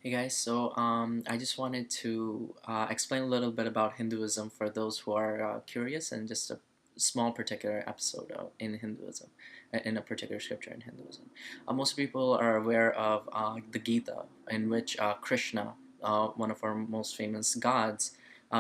Hey guys, I just wanted to explain a little bit about Hinduism for those who are curious, and just a small particular episode in Hinduism, in a particular scripture in Hinduism. Most people are aware of the Gita, in which Krishna, one of our most famous gods,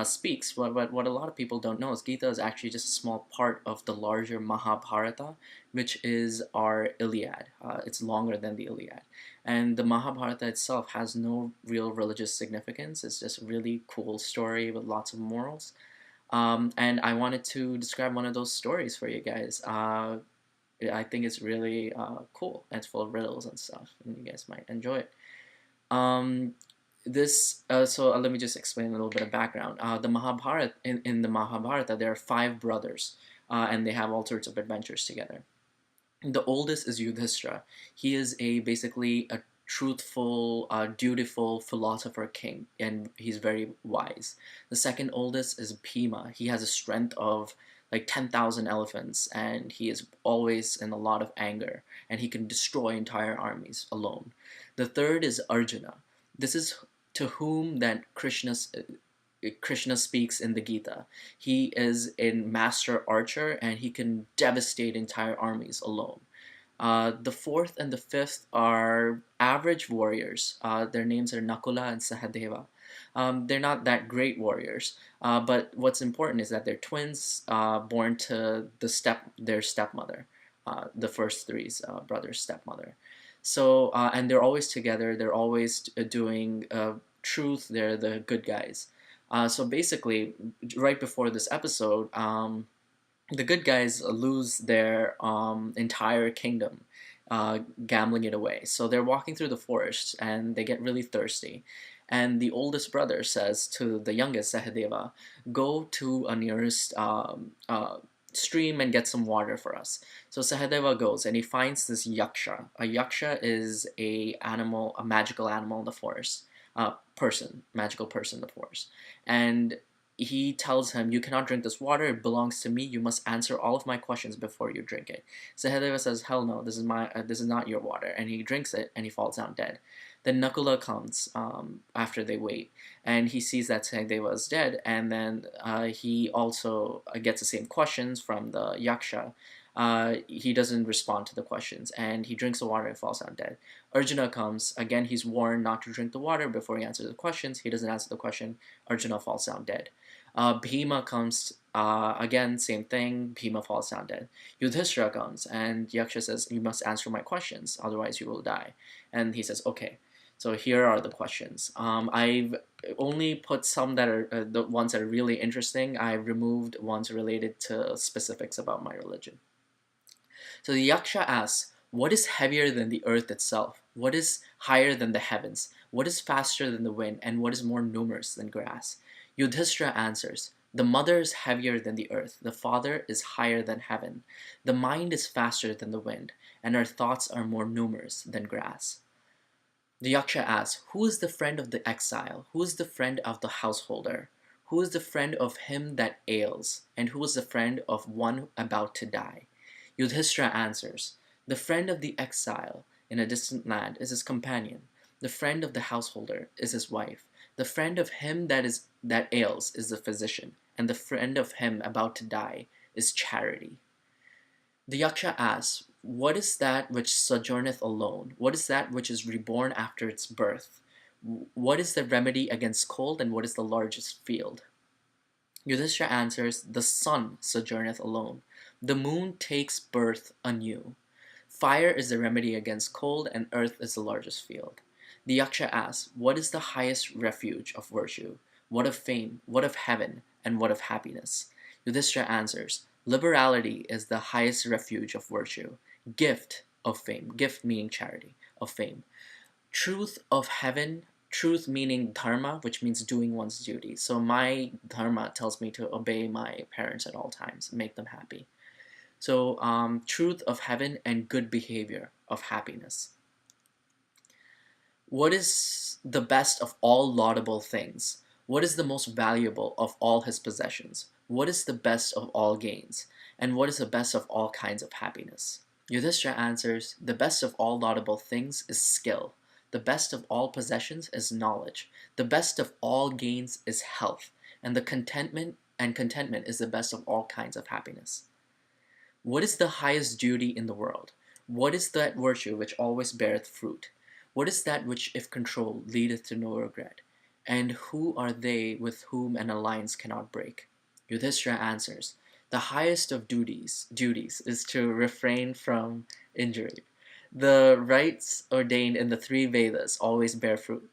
speaks. But what a lot of people don't know is Gita is actually just a small part of the larger Mahabharata, which is our Iliad. It's longer than the Iliad. And the Mahabharata itself has no real religious significance. It's just a really cool story with lots of morals. And I wanted to describe one of those stories for you guys. I think it's really cool. It's full of riddles and stuff, and you guys might enjoy it. Um, Let me just explain a little bit of background. The Mahabharata in the Mahabharata, there are five brothers, and they have all sorts of adventures together. The oldest is Yudhishthira. He is basically a truthful, dutiful philosopher king, and he's very wise. The second oldest is Bhima. He has a strength of like 10,000 elephants, and he is always in a lot of anger, and he can destroy entire armies alone. The third is Arjuna. This is to whom that Krishna speaks in the Gita. He is a master archer, and he can devastate entire armies alone. The fourth and the fifth are average warriors. Their names are Nakula and Sahadeva. They're not that great warriors, but what's important is that they're twins, born to their stepmother, the first three's brother's stepmother. And they're always together. They're always doing truth. They're the good guys. So basically, right before this episode, the good guys lose their entire kingdom, gambling it away. So they're walking through the forest and they get really thirsty. And the oldest brother says to the youngest, Sahadeva, go to a nearest stream and get some water for us. So Sahadeva goes and he finds this Yaksha. A Yaksha is a magical animal in the forest, magical person in the forest. And he tells him, you cannot drink this water, it belongs to me, you must answer all of my questions before you drink it. Sahadeva says, hell no, this is not your water, and he drinks it and he falls down dead. Then Nakula comes after they wait, and he sees that Sahadeva is dead, and then he also gets the same questions from the Yaksha. He doesn't respond to the questions, and he drinks the water and falls down dead. Arjuna comes, again he's warned not to drink the water before he answers the questions. He doesn't answer the question, Arjuna falls down dead. Bhima comes, again, same thing, Bhima falls down dead. Yudhishthira comes, and Yaksha says, you must answer my questions, otherwise you will die. And he says, okay. So here are the questions. I've only put some that are the ones that are really interesting. I've removed ones related to specifics about my religion. So the Yaksha asks, what is heavier than the earth itself? What is higher than the heavens? What is faster than the wind? And what is more numerous than grass? Yudhishthira answers, the mother is heavier than the earth, the father is higher than heaven, the mind is faster than the wind, and our thoughts are more numerous than grass. The Yaksha asks, who is the friend of the exile? Who is the friend of the householder? Who is the friend of him that ails? And who is the friend of one about to die? Yudhishthira answers, the friend of the exile in a distant land is his companion. The friend of the householder is his wife. The friend of him that ails is the physician, and the friend of him about to die is charity. The Yaksha asks, what is that which sojourneth alone? What is that which is reborn after its birth? What is the remedy against cold, and what is the largest field? Yudhishthira answers, the sun sojourneth alone. The moon takes birth anew. Fire is the remedy against cold, and earth is the largest field. The Yaksha asks, what is the highest refuge of virtue? What of fame? What of heaven? And what of happiness? Yudhishthira answers, liberality is the highest refuge of virtue. Gift of fame, gift meaning charity, of fame. Truth of heaven, truth meaning dharma, which means doing one's duty. So my dharma tells me to obey my parents at all times, make them happy. So truth of heaven and good behavior of happiness. What is the best of all laudable things? What is the most valuable of all his possessions? What is the best of all gains? And what is the best of all kinds of happiness? Yudhishthira answers, the best of all laudable things is skill. The best of all possessions is knowledge. The best of all gains is health. And contentment is the best of all kinds of happiness. What is the highest duty in the world? What is that virtue which always beareth fruit? What is that which, if controlled, leadeth to no regret? And who are they with whom an alliance cannot break? Yudhishthira answers, the highest of duties is to refrain from injury. The rites ordained in the three Vedas always bear fruit.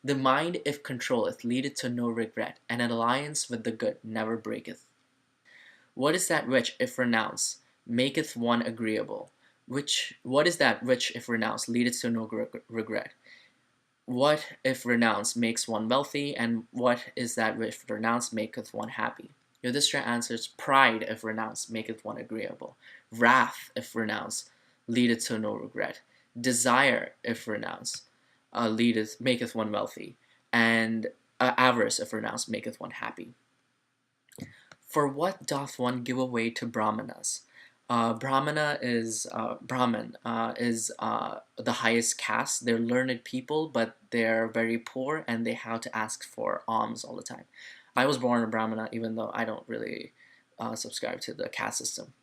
The mind, if controlleth, leadeth to no regret, and an alliance with the good never breaketh. What is that which, if renounced, maketh one agreeable? What is that which, if renounced, leadeth to no regret? What, if renounced, makes one wealthy? And what is that which, if renounced, maketh one happy? Yudhishthira answers, pride, if renounced, maketh one agreeable. Wrath, if renounced, leadeth to no regret. Desire, if renounced, maketh one wealthy. And avarice, if renounced, maketh one happy. For what doth one give away to brahmanas? Brahman is the highest caste. They're learned people, but they're very poor and they have to ask for alms all the time. I was born a brahmana, even though I don't really subscribe to the caste system.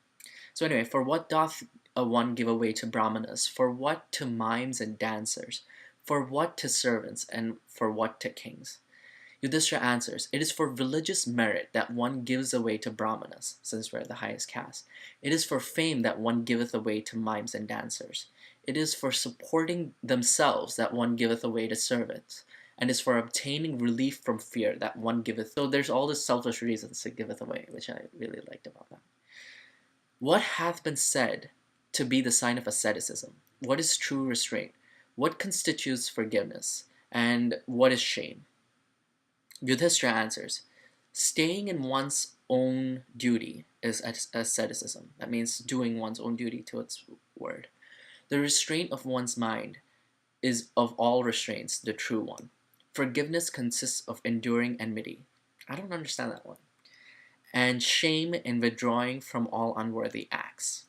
So anyway, for what doth one give away to brahmanas? For what to mimes and dancers? For what to servants? And for what to kings? Yudhishthira answers, it is for religious merit that one gives away to brahmanas, since we're the highest caste. It is for fame that one giveth away to mimes and dancers. It is for supporting themselves that one giveth away to servants. And is for obtaining relief from fear that one giveth. So there's all the selfish reasons to giveth away, which I really liked about that. What hath been said to be the sign of asceticism? What is true restraint? What constitutes forgiveness? And what is shame? Yudhishthira answers, staying in one's own duty is asceticism. That means doing one's own duty to its word. The restraint of one's mind is of all restraints the true one. Forgiveness consists of enduring enmity. I don't understand that one. And shame in withdrawing from all unworthy acts.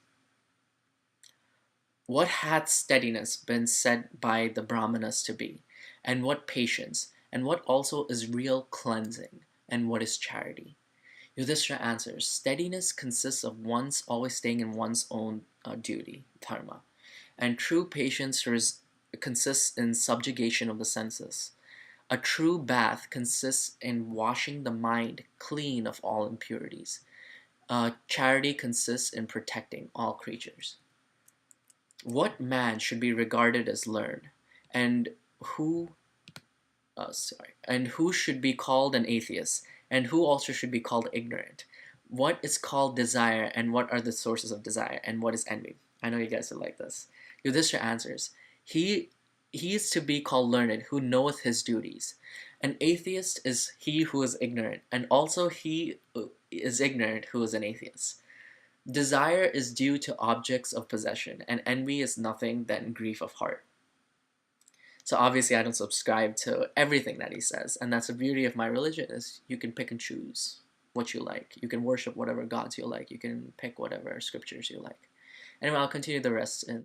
What hath steadiness been said by the Brahmanas to be? And what patience? And what also is real cleansing? And what is charity? Yudhishthira answers, steadiness consists of one's always staying in one's own duty, dharma. And true patience consists in subjugation of the senses. A true bath consists in washing the mind clean of all impurities. Charity consists in protecting all creatures. What man should be regarded as learned, and who and who should be called an atheist, and who also should be called ignorant? What is called desire, and what are the sources of desire, and what is envy? I know you guys will like this. Yudhishthira answers, he is to be called learned who knoweth his duties. An atheist is he who is ignorant, and also he is ignorant who is an atheist. Desire is due to objects of possession, and envy is nothing than grief of heart. So obviously I don't subscribe to everything that he says, and that's the beauty of my religion is you can pick and choose what you like. You can worship whatever gods you like. You can pick whatever scriptures you like. Anyway, I'll continue the rest in